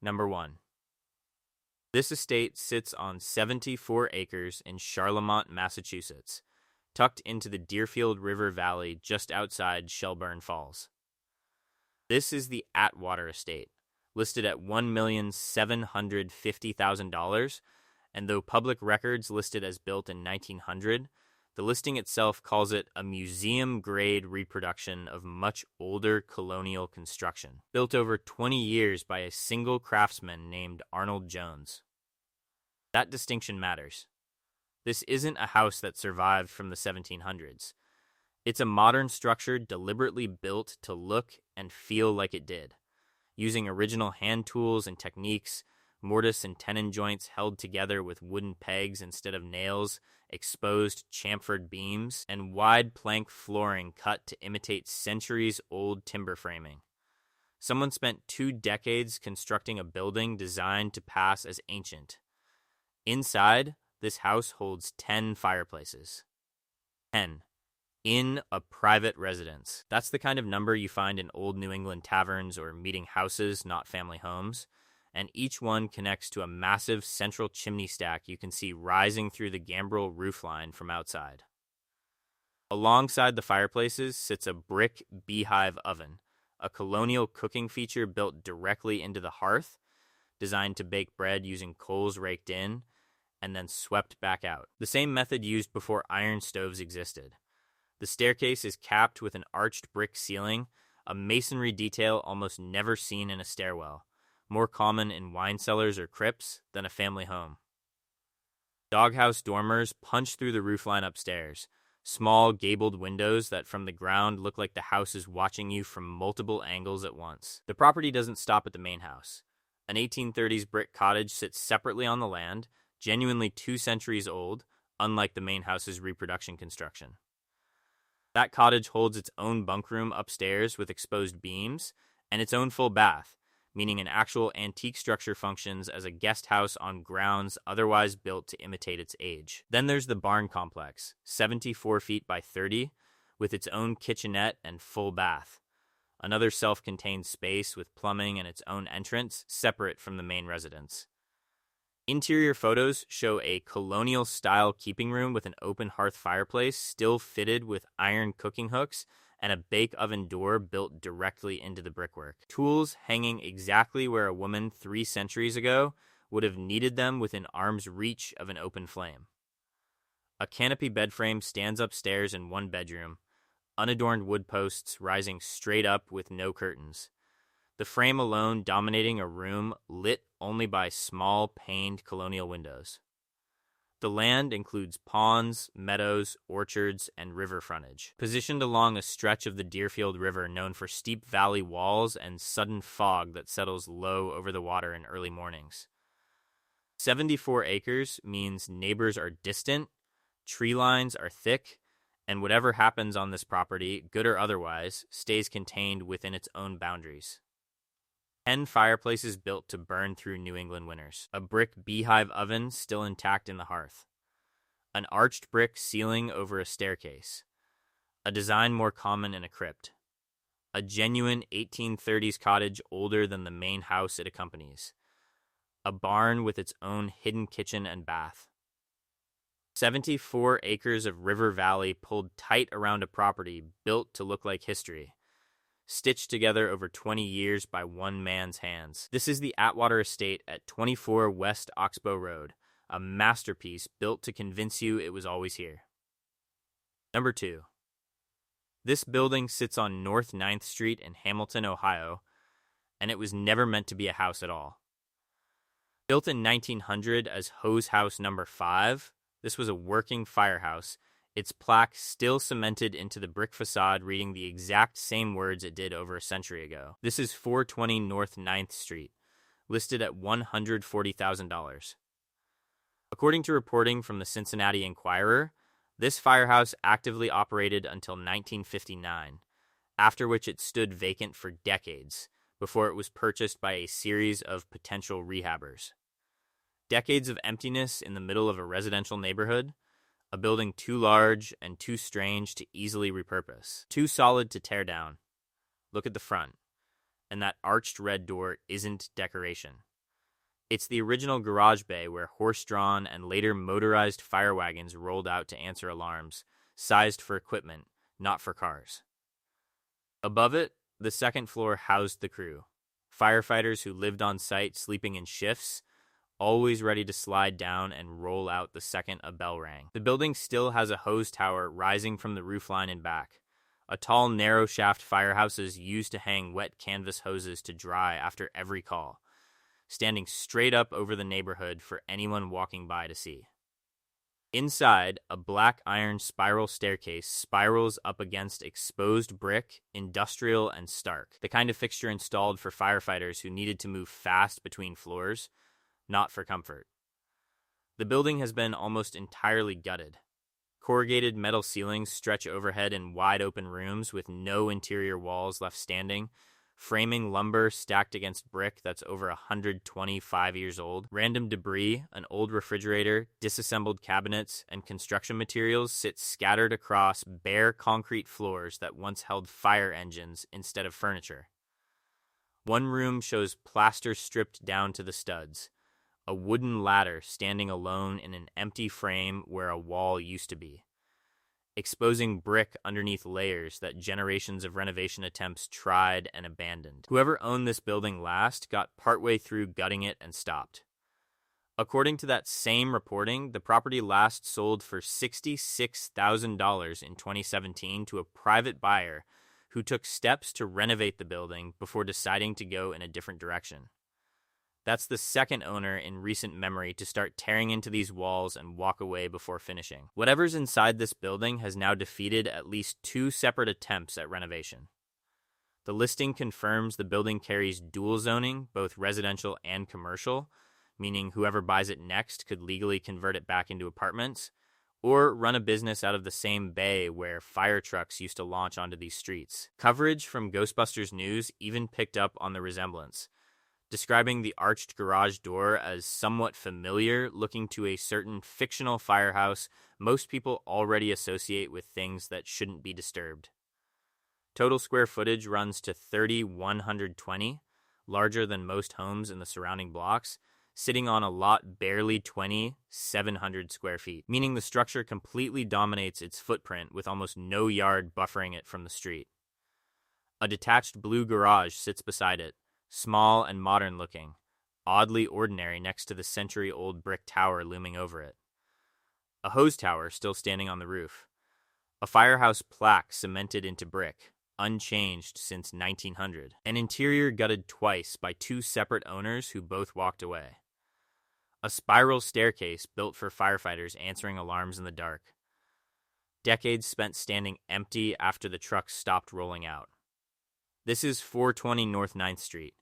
Number 1. This estate sits on 74 acres in Charlemont, Massachusetts, tucked into the Deerfield River Valley just outside Shelburne Falls. This is the Atwater estate, listed at $1,750,000, and though public records listed as built in 1900, the listing itself calls it a museum-grade reproduction of much older colonial construction, built over 20 years by a single craftsman named Arnold Jones. That distinction matters. This isn't a house that survived from the 1700s. It's a modern structure deliberately built to look and feel like it did, using original hand tools and techniques, mortise and tenon joints held together with wooden pegs instead of nails, exposed chamfered beams, and wide plank flooring cut to imitate centuries-old timber framing. Someone spent 2 decades constructing a building designed to pass as ancient. Inside, this house holds 10 fireplaces. 10. In a private residence. That's the kind of number you find in old New England taverns or meeting houses, not family homes. And each one connects to a massive central chimney stack you can see rising through the gambrel roofline from outside. Alongside the fireplaces sits a brick beehive oven, a colonial cooking feature built directly into the hearth, designed to bake bread using coals raked in and then swept back out. The same method used before iron stoves existed. The staircase is capped with an arched brick ceiling, a masonry detail almost never seen in a stairwell, more common in wine cellars or crypts than a family home. Doghouse dormers punch through the roofline upstairs, small gabled windows that from the ground look like the house is watching you from multiple angles at once. The property doesn't stop at the main house. An 1830s brick cottage sits separately on the land, genuinely 2 centuries old, unlike the main house's reproduction construction. That cottage holds its own bunk room upstairs with exposed beams, and its own full bath, meaning an actual antique structure functions as a guest house on grounds otherwise built to imitate its age. Then there's the barn complex, 74 feet by 30, with its own kitchenette and full bath. Another self-contained space with plumbing and its own entrance, separate from the main residence. Interior photos show a colonial-style keeping room with an open hearth fireplace still fitted with iron cooking hooks and a bake oven door built directly into the brickwork. Tools hanging exactly where a woman 3 centuries ago would have needed them within arm's reach of an open flame. A canopy bed frame stands upstairs in one bedroom, unadorned wood posts rising straight up with no curtains. The frame alone dominating a room lit only by small paned colonial windows. The land includes ponds, meadows, orchards, and river frontage, positioned along a stretch of the Deerfield River known for steep valley walls and sudden fog that settles low over the water in early mornings. 74 acres means neighbors are distant, tree lines are thick, and whatever happens on this property, good or otherwise, stays contained within its own boundaries. 10 fireplaces built to burn through New England winters. A brick beehive oven still intact in the hearth. An arched brick ceiling over a staircase. A design more common in a crypt. A genuine 1830s cottage older than the main house it accompanies. A barn with its own hidden kitchen and bath. 74 acres of river valley pulled tight around a property built to look like history, stitched together over 20 years by one man's hands. This is the Atwater Estate at 24 West Oxbow Road, a masterpiece built to convince you it was always here. Number 2. This building sits on North 9th Street in Hamilton, Ohio, and it was never meant to be a house at all. Built in 1900 as Hose House Number 5, this was a working firehouse, its plaque still cemented into the brick facade reading the exact same words it did over a century ago. This is 420 North 9th Street, listed at $140,000. According to reporting from the Cincinnati Enquirer, this firehouse actively operated until 1959, after which it stood vacant for decades, before it was purchased by a series of potential rehabbers. Decades of emptiness in the middle of a residential neighborhood, a building too large and too strange to easily repurpose, too solid to tear down. Look at the front, and that arched red door isn't decoration. It's the original garage bay where horse-drawn and later motorized fire wagons rolled out to answer alarms, sized for equipment, not for cars. Above it, the second floor housed the crew, firefighters who lived on site sleeping in shifts, always ready to slide down and roll out the second a bell rang. The building still has a hose tower rising from the roofline and back. A tall, narrow shaft firehouses used to hang wet canvas hoses to dry after every call, standing straight up over the neighborhood for anyone walking by to see. Inside, a black iron spiral staircase spirals up against exposed brick, industrial and stark, the kind of fixture installed for firefighters who needed to move fast between floors, not for comfort. The building has been almost entirely gutted. Corrugated metal ceilings stretch overhead in wide-open rooms with no interior walls left standing, framing lumber stacked against brick that's over 125 years old. Random debris, an old refrigerator, disassembled cabinets, and construction materials sit scattered across bare concrete floors that once held fire engines instead of furniture. One room shows plaster stripped down to the studs, a wooden ladder standing alone in an empty frame where a wall used to be, exposing brick underneath layers that generations of renovation attempts tried and abandoned. Whoever owned this building last got partway through gutting it and stopped. According to that same reporting, the property last sold for $66,000 in 2017 to a private buyer who took steps to renovate the building before deciding to go in a different direction. That's the second owner in recent memory to start tearing into these walls and walk away before finishing. Whatever's inside this building has now defeated at least 2 separate attempts at renovation. The listing confirms the building carries dual zoning, both residential and commercial, meaning whoever buys it next could legally convert it back into apartments, or run a business out of the same bay where fire trucks used to launch onto these streets. Coverage from Ghostbusters News even picked up on the resemblance, describing the arched garage door as somewhat familiar, looking to a certain fictional firehouse most people already associate with things that shouldn't be disturbed. Total square footage runs to 3,120, larger than most homes in the surrounding blocks, sitting on a lot barely 2,700 square feet, meaning the structure completely dominates its footprint with almost no yard buffering it from the street. A detached blue garage sits beside it, small and modern looking, oddly ordinary next to the century-old brick tower looming over it. A hose tower still standing on the roof. A firehouse plaque cemented into brick, unchanged since 1900. An interior gutted twice by 2 separate owners who both walked away. A spiral staircase built for firefighters answering alarms in the dark. Decades spent standing empty after the trucks stopped rolling out. This is 420 North 9th Street,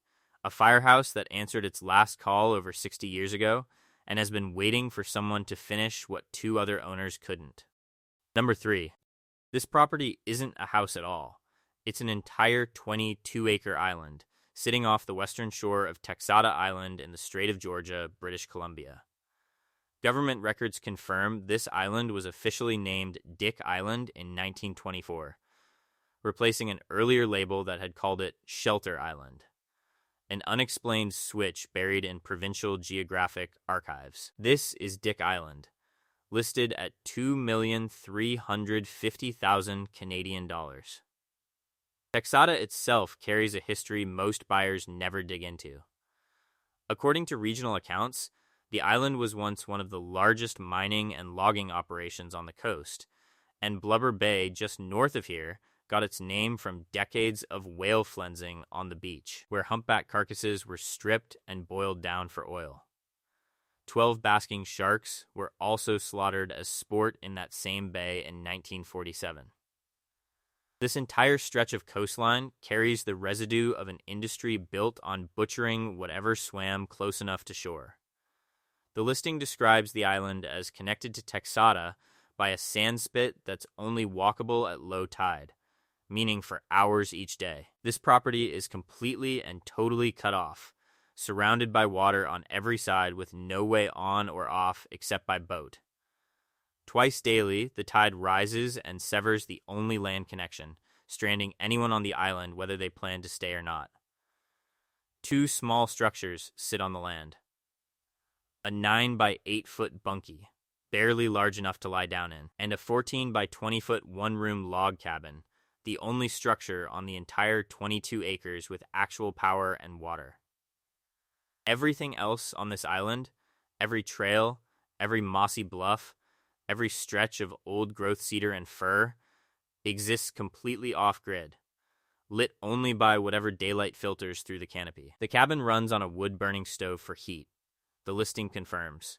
a firehouse that answered its last call over 60 years ago and has been waiting for someone to finish what 2 other owners couldn't. Number 3. This property isn't a house at all. It's an entire 22-acre island, sitting off the western shore of Texada Island in the Strait of Georgia, British Columbia. Government records confirm this island was officially named Dick Island in 1924. Replacing an earlier label that had called it Shelter Island, an unexplained switch buried in provincial geographic archives. This is Dick Island, listed at $2,350,000 Canadian dollars. Texada itself carries a history most buyers never dig into. According to regional accounts, the island was once one of the largest mining and logging operations on the coast, and Blubber Bay, just north of here, got its name from decades of whale flensing on the beach, where humpback carcasses were stripped and boiled down for oil. 12 basking sharks were also slaughtered as sport in that same bay in 1947. This entire stretch of coastline carries the residue of an industry built on butchering whatever swam close enough to shore. The listing describes the island as connected to Texada by a sand spit that's only walkable at low tide, meaning for hours each day. This property is completely and totally cut off, surrounded by water on every side with no way on or off except by boat. Twice daily, the tide rises and severs the only land connection, stranding anyone on the island whether they plan to stay or not. 2 small structures sit on the land. a 9 by 8 foot bunkie, barely large enough to lie down in, and a 14 by 20 foot one-room log cabin, the only structure on the entire 22 acres with actual power and water. Everything else on this island, every trail, every mossy bluff, every stretch of old-growth cedar and fir, exists completely off-grid, lit only by whatever daylight filters through the canopy. The cabin runs on a wood-burning stove for heat, the listing confirms,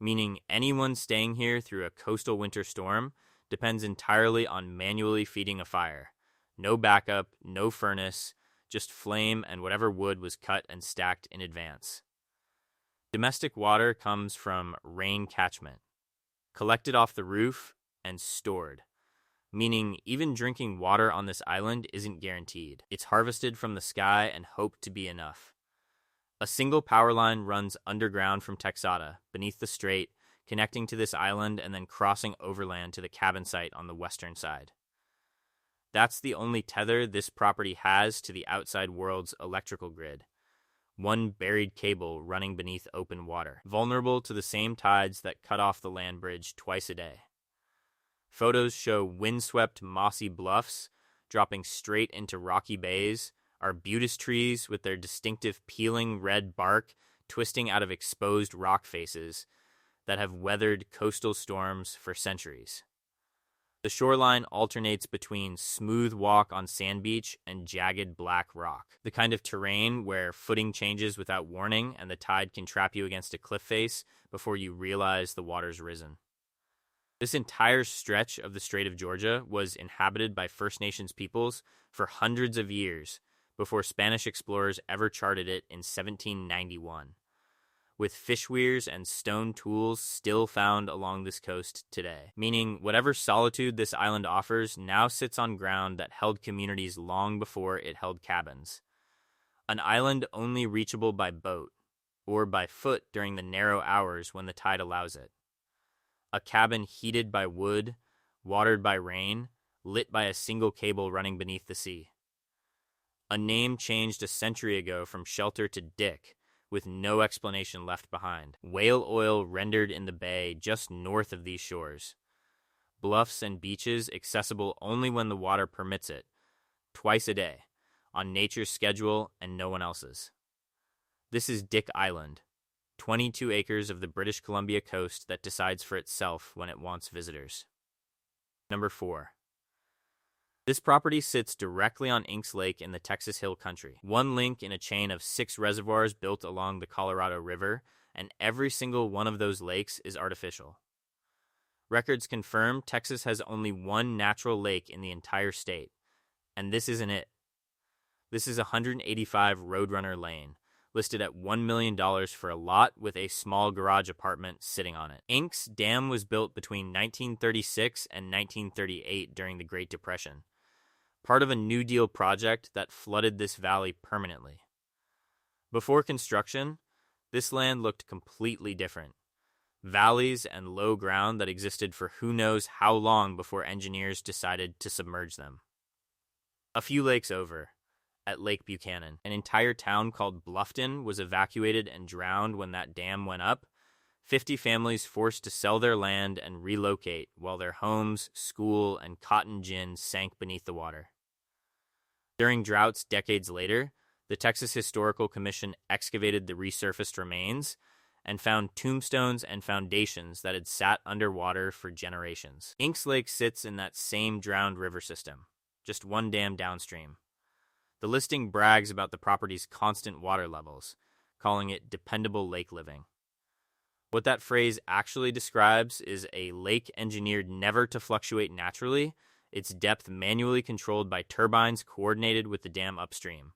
meaning anyone staying here through a coastal winter storm depends entirely on manually feeding a fire. No backup, no furnace, just flame and whatever wood was cut and stacked in advance. Domestic water comes from rain catchment, collected off the roof and stored, meaning even drinking water on this island isn't guaranteed. It's harvested from the sky and hoped to be enough. A single power line runs underground from Texada, beneath the strait, connecting to this island and then crossing overland to the cabin site on the western side. That's the only tether this property has to the outside world's electrical grid. One buried cable running beneath open water, vulnerable to the same tides that cut off the land bridge twice a day. Photos show windswept mossy bluffs dropping straight into rocky bays, arbutus trees with their distinctive peeling red bark twisting out of exposed rock faces that have weathered coastal storms for centuries. The shoreline alternates between smooth walk on sand beach and jagged black rock, the kind of terrain where footing changes without warning and the tide can trap you against a cliff face before you realize the water's risen. This entire stretch of the Strait of Georgia was inhabited by First Nations peoples for hundreds of years before Spanish explorers ever charted it in 1791, with fish weirs and stone tools still found along this coast today, meaning whatever solitude this island offers now sits on ground that held communities long before it held cabins. An island only reachable by boat, or by foot during the narrow hours when the tide allows it. A cabin heated by wood, watered by rain, lit by a single cable running beneath the sea. A name changed a century ago from Shelter to Dick, with no explanation left behind. Whale oil rendered in the bay just north of these shores. Bluffs and beaches accessible only when the water permits it, twice a day, on nature's schedule and no one else's. This is Dick Island, 22 acres of the British Columbia coast that decides for itself when it wants visitors. Number 4. This property sits directly on Inks Lake in the Texas Hill Country, one link in a chain of 6 reservoirs built along the Colorado River, and every single one of those lakes is artificial. Records confirm Texas has only one natural lake in the entire state, and this isn't it. This is 185 Roadrunner Lane, listed at $1 million for a lot with a small garage apartment sitting on it. Inks Dam was built between 1936 and 1938 during the Great Depression, part of a New Deal project that flooded this valley permanently. Before construction, this land looked completely different. Valleys and low ground that existed for who knows how long before engineers decided to submerge them. A few lakes over, at Lake Buchanan, an entire town called Bluffton was evacuated and drowned when that dam went up, 50 families forced to sell their land and relocate while their homes, school, and cotton gin sank beneath the water. During droughts decades later, the Texas Historical Commission excavated the resurfaced remains and found tombstones and foundations that had sat underwater for generations. Inks Lake sits in that same drowned river system, just one dam downstream. The listing brags about the property's constant water levels, calling it dependable lake living. What that phrase actually describes is a lake engineered never to fluctuate naturally, its depth manually controlled by turbines coordinated with the dam upstream,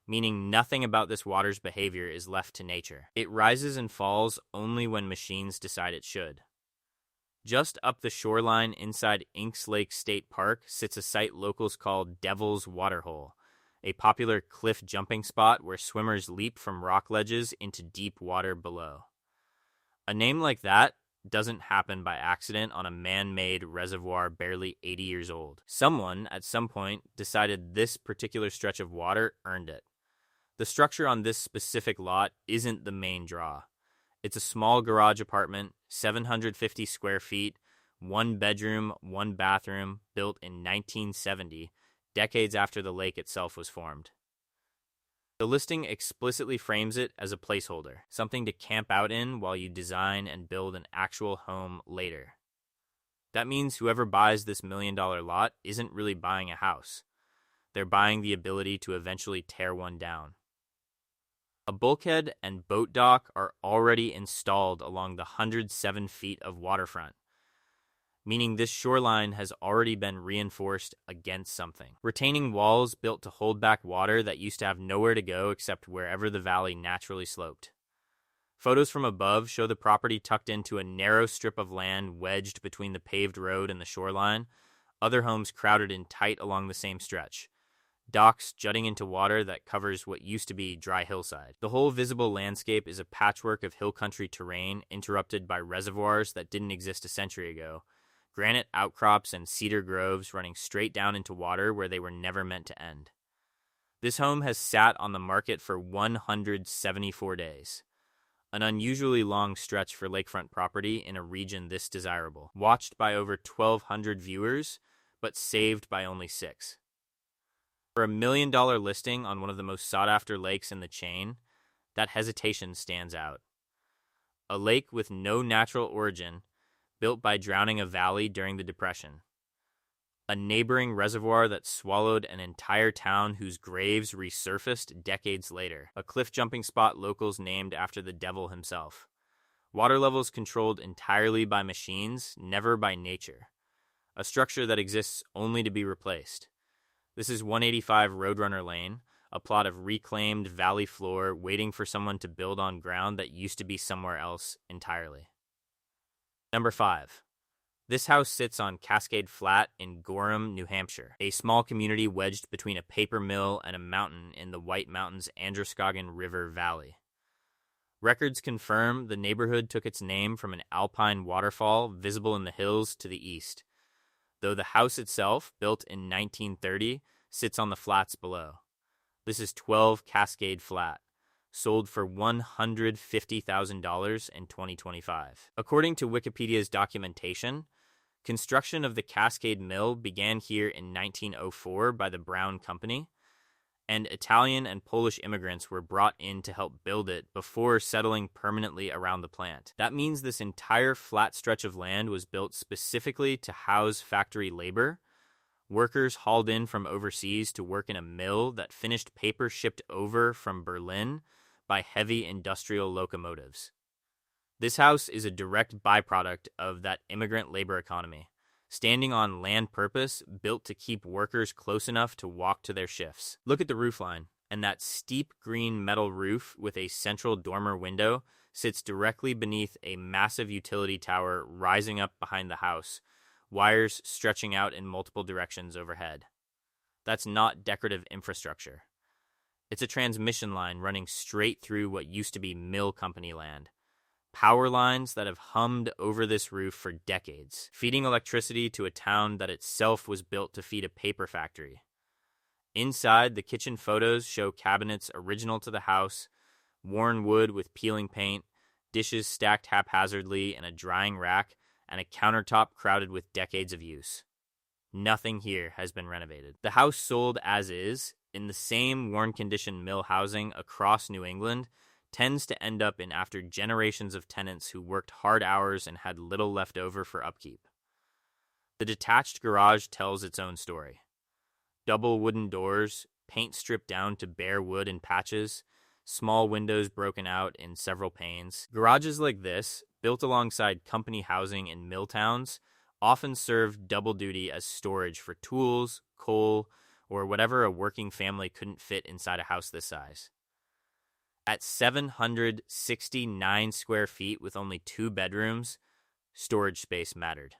meaning nothing about this water's behavior is left to nature. It rises and falls only when machines decide it should. Just up the shoreline inside Inks Lake State Park sits a site locals call Devil's Waterhole, a popular cliff jumping spot where swimmers leap from rock ledges into deep water below. A name like that doesn't happen by accident on a man-made reservoir barely 80 years old. Someone, at some point, decided this particular stretch of water earned it. The structure on this specific lot isn't the main draw. It's a small garage apartment, 750 square feet, one bedroom, one bathroom, built in 1970, decades after the lake itself was formed. The listing explicitly frames it as a placeholder, something to camp out in while you design and build an actual home later. That means whoever buys this $1 million lot isn't really buying a house. They're buying the ability to eventually tear one down. A bulkhead and boat dock are already installed along the 107 feet of waterfront, meaning this shoreline has already been reinforced against something. Retaining walls built to hold back water that used to have nowhere to go except wherever the valley naturally sloped. Photos from above show the property tucked into a narrow strip of land wedged between the paved road and the shoreline, other homes crowded in tight along the same stretch. Docks jutting into water that covers what used to be dry hillside. The whole visible landscape is a patchwork of hill country terrain interrupted by reservoirs that didn't exist a century ago, granite outcrops and cedar groves running straight down into water where they were never meant to end. This home has sat on the market for 174 days, an unusually long stretch for lakefront property in a region this desirable, watched by over 1,200 viewers, but saved by only 6. For a $1 million listing on one of the most sought-after lakes in the chain, that hesitation stands out. A lake with no natural origin, built by drowning a valley during the Depression. A neighboring reservoir that swallowed an entire town whose graves resurfaced decades later. A cliff-jumping spot locals named after the devil himself. Water levels controlled entirely by machines, never by nature. A structure that exists only to be replaced. This is 185 Roadrunner Lane, a plot of reclaimed valley floor waiting for someone to build on ground that used to be somewhere else entirely. Number 5. This house sits on Cascade Flat in Gorham, New Hampshire, a small community wedged between a paper mill and a mountain in the White Mountains Androscoggin River Valley. Records confirm the neighborhood took its name from an alpine waterfall visible in the hills to the east, though the house itself, built in 1930, sits on the flats below. This is 12 Cascade Flat, sold for $150,000 in 2025. According to Wikipedia's documentation, construction of the Cascade Mill began here in 1904 by the Brown Company, and Italian and Polish immigrants were brought in to help build it before settling permanently around the plant. That means this entire flat stretch of land was built specifically to house factory labor, workers hauled in from overseas to work in a mill that finished paper shipped over from Berlin by heavy industrial locomotives. This house is a direct byproduct of that immigrant labor economy, standing on land purpose built to keep workers close enough to walk to their shifts. Look at the roofline, and that steep green metal roof with a central dormer window sits directly beneath a massive utility tower rising up behind the house, wires stretching out in multiple directions overhead. That's not decorative infrastructure. It's a transmission line running straight through what used to be mill company land. Power lines that have hummed over this roof for decades, feeding electricity to a town that itself was built to feed a paper factory. Inside, the kitchen photos show cabinets original to the house, worn wood with peeling paint, dishes stacked haphazardly in a drying rack, and a countertop crowded with decades of use. Nothing here has been renovated. The house sold as is, in the same worn-condition mill housing across New England, tends to end up in after generations of tenants who worked hard hours and had little left over for upkeep. The detached garage tells its own story. Double wooden doors, paint stripped down to bare wood in patches, small windows broken out in several panes. Garages like this, built alongside company housing in mill towns, often serve double duty as storage for tools, coal, or whatever a working family couldn't fit inside a house this size. At 769 square feet with only 2 bedrooms, storage space mattered.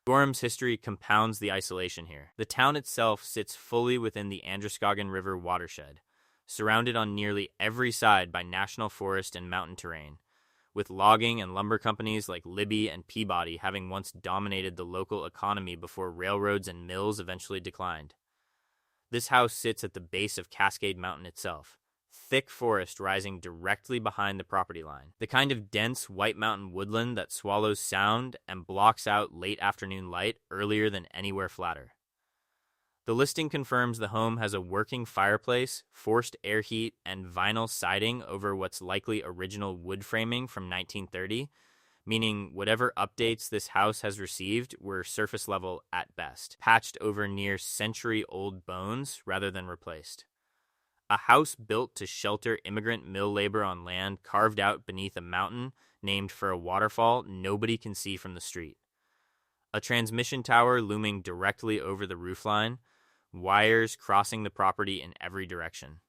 Gorham's history compounds the isolation here. The town itself sits fully within the Androscoggin River watershed, surrounded on nearly every side by national forest and mountain terrain, with logging and lumber companies like Libby and Peabody having once dominated the local economy before railroads and mills eventually declined. This house sits at the base of Cascade Mountain itself, thick forest rising directly behind the property line. The kind of dense White Mountain woodland that swallows sound and blocks out late afternoon light earlier than anywhere flatter. The listing confirms the home has a working fireplace, forced air heat, and vinyl siding over what's likely original wood framing from 1930, meaning whatever updates this house has received were surface level at best, patched over near century-old bones rather than replaced. A house built to shelter immigrant mill labor on land carved out beneath a mountain named for a waterfall nobody can see from the street. A transmission tower looming directly over the roofline, wires crossing the property in every direction.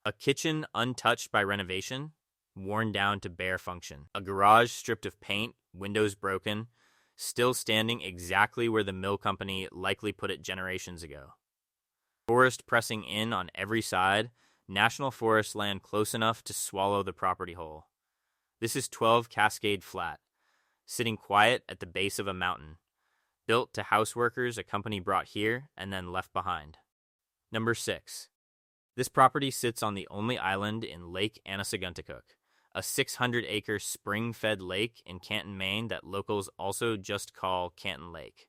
A kitchen untouched by renovation, worn down to bare function. A garage stripped of paint, windows broken, still standing exactly where the mill company likely put it generations ago. Forest pressing in on every side, national forest land close enough to swallow the property whole. This is 12 Cascade Flat, sitting quiet at the base of a mountain, built to houseworkers a company brought here and then left behind. Number 6. This property sits on the only island in Lake Anosagunicook, a 600-acre spring-fed lake in Canton, Maine that locals also just call Canton Lake.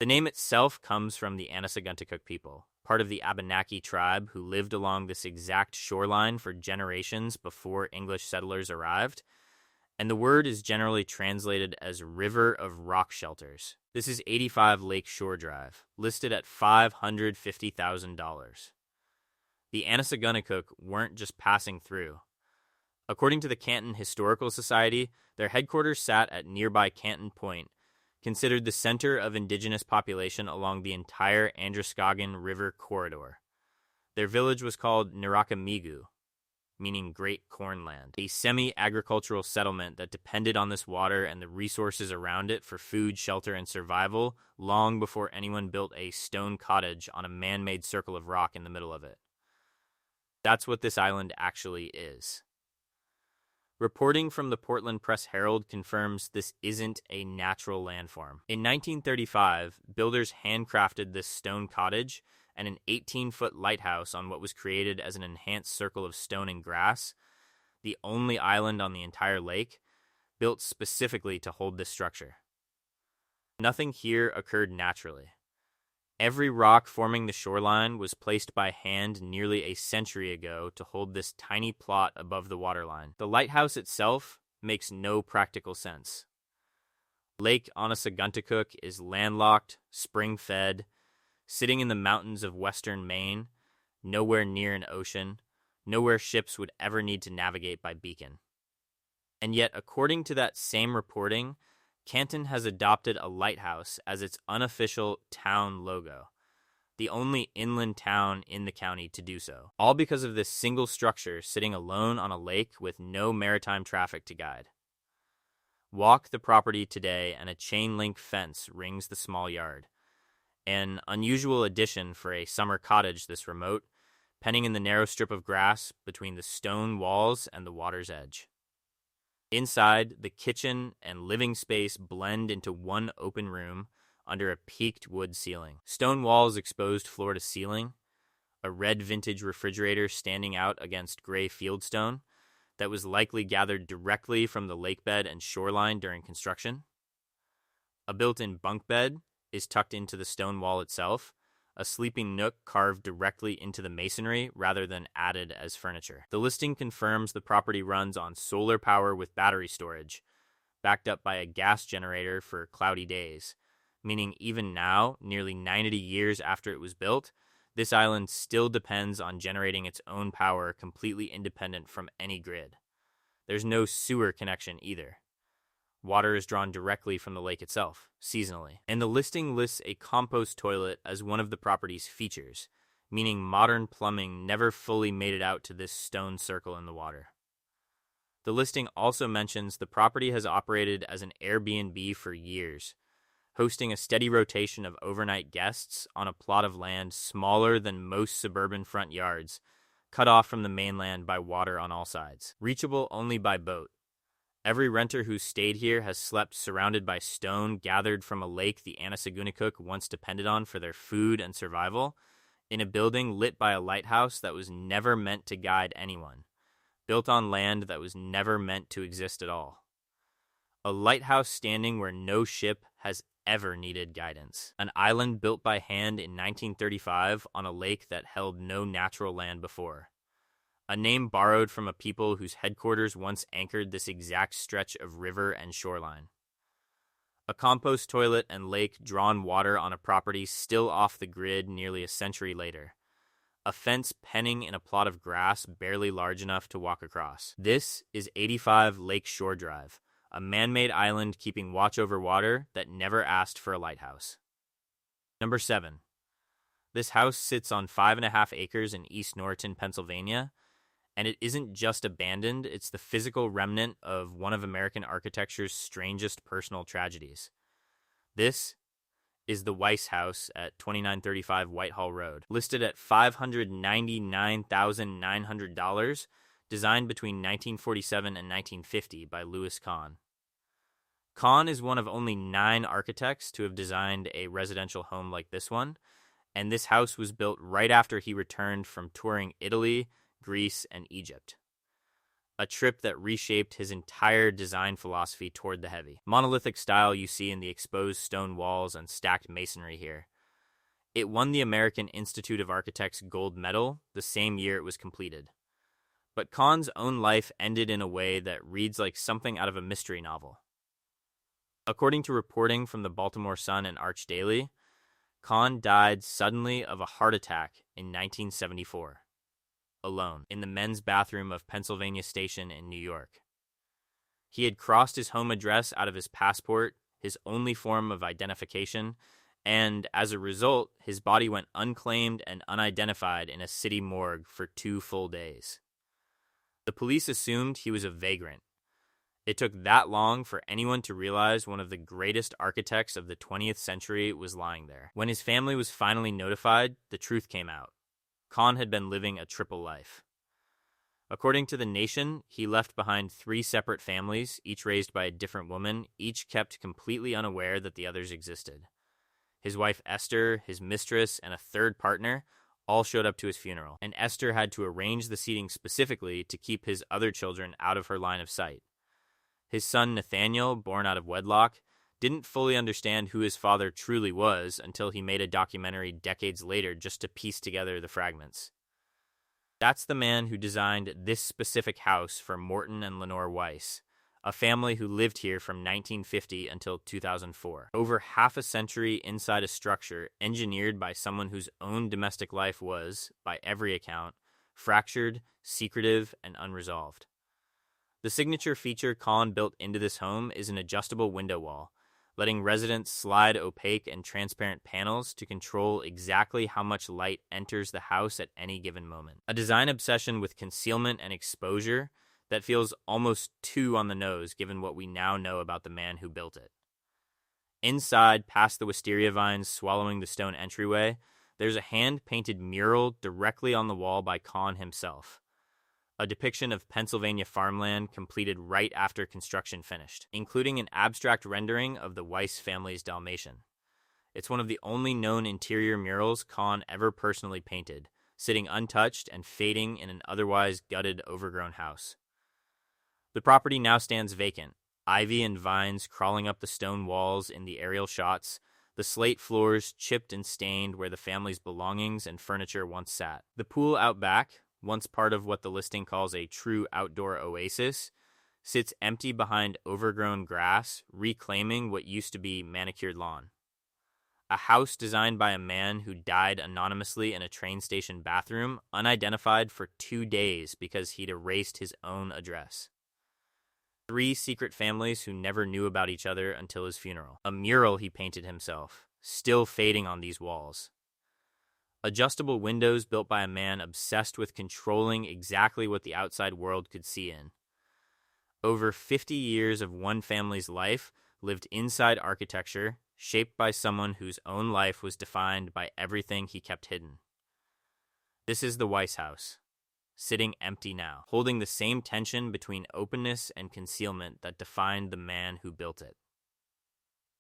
The name itself comes from the Anosagunicook people, part of the Abenaki tribe who lived along this exact shoreline for generations before English settlers arrived, and the word is generally translated as River of Rock Shelters. This is 85 Lakeshore Drive, listed at $550,000. The Anosagunicook weren't just passing through. According to the Canton Historical Society, their headquarters sat at nearby Canton Point, considered the center of indigenous population along the entire Androscoggin River corridor. Their village was called Narakamigu, meaning Great Cornland, a semi-agricultural settlement that depended on this water and the resources around it for food, shelter, and survival long before anyone built a stone cottage on a man-made circle of rock in the middle of it. That's what this island actually is. Reporting from the Portland Press-Herald confirms this isn't a natural landform. In 1935, builders handcrafted this stone cottage and an 18-foot lighthouse on what was created as an enhanced circle of stone and grass, the only island on the entire lake, built specifically to hold this structure. Nothing here occurred naturally. Every rock forming the shoreline was placed by hand nearly a century ago to hold this tiny plot above the waterline. The lighthouse itself makes no practical sense. Lake Anosagunicook is landlocked, spring-fed, sitting in the mountains of western Maine, nowhere near an ocean, nowhere ships would ever need to navigate by beacon. And yet, according to that same reporting, Canton has adopted a lighthouse as its unofficial town logo, the only inland town in the county to do so, all because of this single structure sitting alone on a lake with no maritime traffic to guide. Walk the property today and a chain-link fence rings the small yard, an unusual addition for a summer cottage this remote, penning in the narrow strip of grass between the stone walls and the water's edge. Inside, the kitchen and living space blend into one open room under a peaked wood ceiling. Stone walls exposed floor to ceiling, a red vintage refrigerator standing out against gray fieldstone that was likely gathered directly from the lakebed and shoreline during construction. A built-in bunk bed is tucked into the stone wall itself, a sleeping nook carved directly into the masonry rather than added as furniture. The listing confirms the property runs on solar power with battery storage, backed up by a gas generator for cloudy days, meaning even now, nearly 90 years after it was built, this island still depends on generating its own power completely independent from any grid. There's no sewer connection either. Water is drawn directly from the lake itself, seasonally. And the listing lists a compost toilet as one of the property's features, meaning modern plumbing never fully made it out to this stone circle in the water. The listing also mentions the property has operated as an Airbnb for years, hosting a steady rotation of overnight guests on a plot of land smaller than most suburban front yards, cut off from the mainland by water on all sides. Reachable only by boat. Every renter who stayed here has slept surrounded by stone gathered from a lake the Anosagunicook once depended on for their food and survival, in a building lit by a lighthouse that was never meant to guide anyone, built on land that was never meant to exist at all. A lighthouse standing where no ship has ever needed guidance. An island built by hand in 1935 on a lake that held no natural land before. A name borrowed from a people whose headquarters once anchored this exact stretch of river and shoreline. A compost toilet and lake drawn water on a property still off the grid nearly a century later. A fence penning in a plot of grass barely large enough to walk across. This is 85 Lakeshore Drive, a man-made island keeping watch over water that never asked for a lighthouse. Number 7. This house sits on 5.5 acres in East Norriton, Pennsylvania, and it isn't just abandoned, it's the physical remnant of one of American architecture's strangest personal tragedies. This is the Weiss house at 2935 Whitehall Road, listed at $599,900, designed between 1947 and 1950 by Louis Kahn. Kahn is one of only 9 architects to have designed a residential home like this one, and this house was built right after he returned from touring Italy, Greece, and Egypt. A trip that reshaped his entire design philosophy toward the heavy, monolithic style you see in the exposed stone walls and stacked masonry here. It won the American Institute of Architects gold medal the same year it was completed. But Kahn's own life ended in a way that reads like something out of a mystery novel. According to reporting from the Baltimore Sun and Arch Daily, Kahn died suddenly of a heart attack in 1974. Alone, in the men's bathroom of Pennsylvania Station in New York. He had crossed his home address out of his passport, his only form of identification, and as a result, his body went unclaimed and unidentified in a city morgue for 2 full days. The police assumed he was a vagrant. It took that long for anyone to realize one of the greatest architects of the 20th century was lying there. When his family was finally notified, the truth came out. Kahn had been living a triple life. According to The Nation, he left behind 3 separate families, each raised by a different woman, each kept completely unaware that the others existed. His wife Esther, his mistress, and a third partner all showed up to his funeral, and Esther had to arrange the seating specifically to keep his other children out of her line of sight. His son Nathaniel, born out of wedlock, didn't fully understand who his father truly was until he made a documentary decades later just to piece together the fragments. That's the man who designed this specific house for Morton and Lenore Weiss, a family who lived here from 1950 until 2004. Over half a century inside a structure engineered by someone whose own domestic life was, by every account, fractured, secretive, and unresolved. The signature feature Kahn built into this home is an adjustable window wall, letting residents slide opaque and transparent panels to control exactly how much light enters the house at any given moment. A design obsession with concealment and exposure that feels almost too on the nose given what we now know about the man who built it. Inside, past the wisteria vines swallowing the stone entryway, there's a hand-painted mural directly on the wall by Kahn himself. A depiction of Pennsylvania farmland completed right after construction finished, including an abstract rendering of the Weiss family's Dalmatian. It's one of the only known interior murals Kahn ever personally painted, sitting untouched and fading in an otherwise gutted, overgrown house. The property now stands vacant, ivy and vines crawling up the stone walls in the aerial shots, the slate floors chipped and stained where the family's belongings and furniture once sat. The pool out back, once part of what the listing calls a true outdoor oasis, sits empty behind overgrown grass, reclaiming what used to be manicured lawn. A house designed by a man who died anonymously in a train station bathroom, unidentified for 2 days because he'd erased his own address. 3 secret families who never knew about each other until his funeral. A mural he painted himself, still fading on these walls. Adjustable windows built by a man obsessed with controlling exactly what the outside world could see in. Over 50 years of one family's life lived inside architecture, shaped by someone whose own life was defined by everything he kept hidden. This is the Weiss house, sitting empty now, holding the same tension between openness and concealment that defined the man who built it.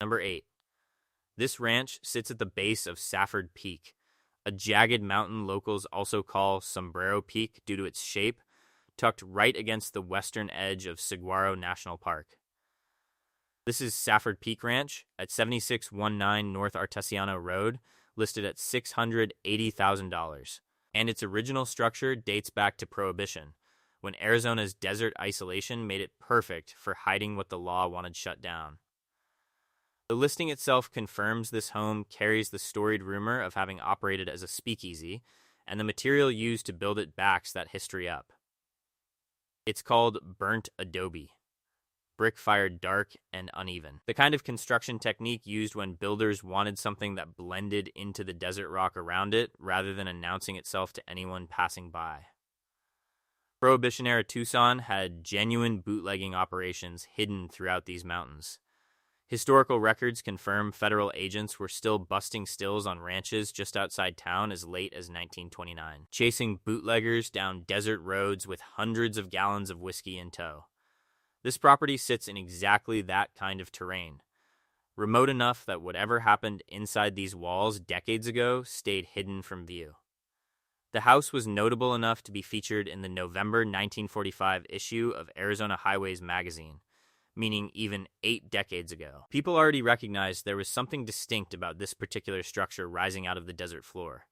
Number 8. This ranch sits at the base of Safford Peak, a jagged mountain locals also call Sombrero Peak due to its shape, tucked right against the western edge of Saguaro National Park. This is Safford Peak Ranch at 7619 North Artesiano Road, listed at $680,000. And its original structure dates back to Prohibition, when Arizona's desert isolation made it perfect for hiding what the law wanted shut down. The listing itself confirms this home carries the storied rumor of having operated as a speakeasy, and the material used to build it backs that history up. It's called burnt adobe, brick fired dark and uneven, the kind of construction technique used when builders wanted something that blended into the desert rock around it rather than announcing itself to anyone passing by. Prohibition-era Tucson had genuine bootlegging operations hidden throughout these mountains. Historical records confirm federal agents were still busting stills on ranches just outside town as late as 1929, chasing bootleggers down desert roads with hundreds of gallons of whiskey in tow. This property sits in exactly that kind of terrain, remote enough that whatever happened inside these walls decades ago stayed hidden from view. The house was notable enough to be featured in the November 1945 issue of Arizona Highways magazine, meaning even 8 decades ago. People already recognized there was something distinct about this particular structure rising out of the desert floor.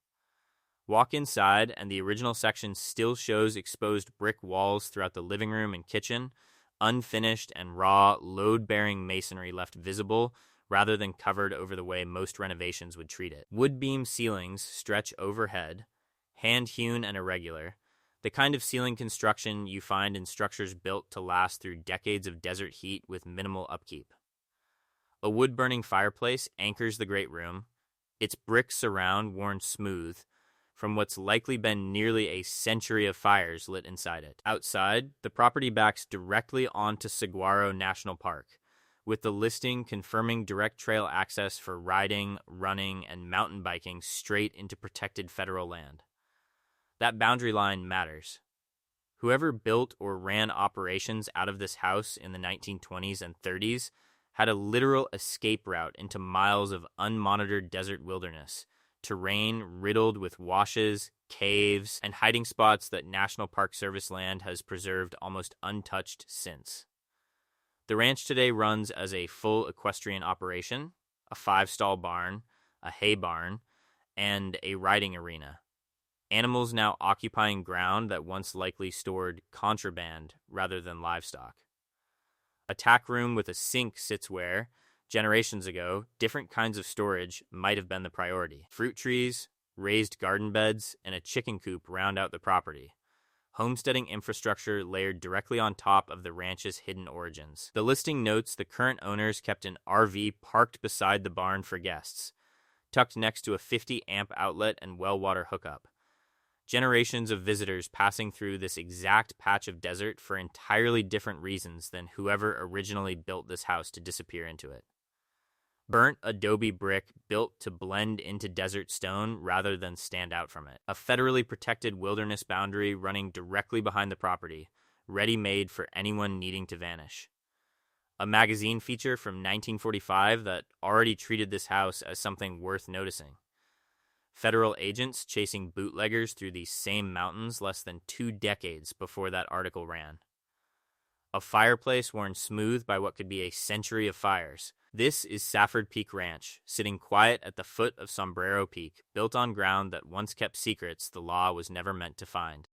Walk inside, and the original section still shows exposed brick walls throughout the living room and kitchen, unfinished and raw, load-bearing masonry left visible rather than covered over the way most renovations would treat it. Wood beam ceilings stretch overhead, hand-hewn and irregular, the kind of ceiling construction you find in structures built to last through decades of desert heat with minimal upkeep. A wood-burning fireplace anchors the great room, its brick surround worn smooth from what's likely been nearly a century of fires lit inside it. Outside, the property backs directly onto Saguaro National Park, with the listing confirming direct trail access for riding, running, and mountain biking straight into protected federal land. That boundary line matters. Whoever built or ran operations out of this house in the 1920s and 30s had a literal escape route into miles of unmonitored desert wilderness, terrain riddled with washes, caves, and hiding spots that National Park Service land has preserved almost untouched since. The ranch today runs as a full equestrian operation, a 5-stall barn, a hay barn, and a riding arena. Animals now occupying ground that once likely stored contraband rather than livestock. A tack room with a sink sits where, generations ago, different kinds of storage might have been the priority. Fruit trees, raised garden beds, and a chicken coop round out the property. Homesteading infrastructure layered directly on top of the ranch's hidden origins. The listing notes the current owners kept an RV parked beside the barn for guests, tucked next to a 50-amp outlet and well water hookup. Generations of visitors passing through this exact patch of desert for entirely different reasons than whoever originally built this house to disappear into it. Burnt adobe brick built to blend into desert stone rather than stand out from it. A federally protected wilderness boundary running directly behind the property, ready-made for anyone needing to vanish. A magazine feature from 1945 that already treated this house as something worth noticing. Federal agents chasing bootleggers through these same mountains less than 2 decades before that article ran. A fireplace worn smooth by what could be a century of fires. This is Safford Peak Ranch, sitting quiet at the foot of Sombrero Peak, built on ground that once kept secrets the law was never meant to find.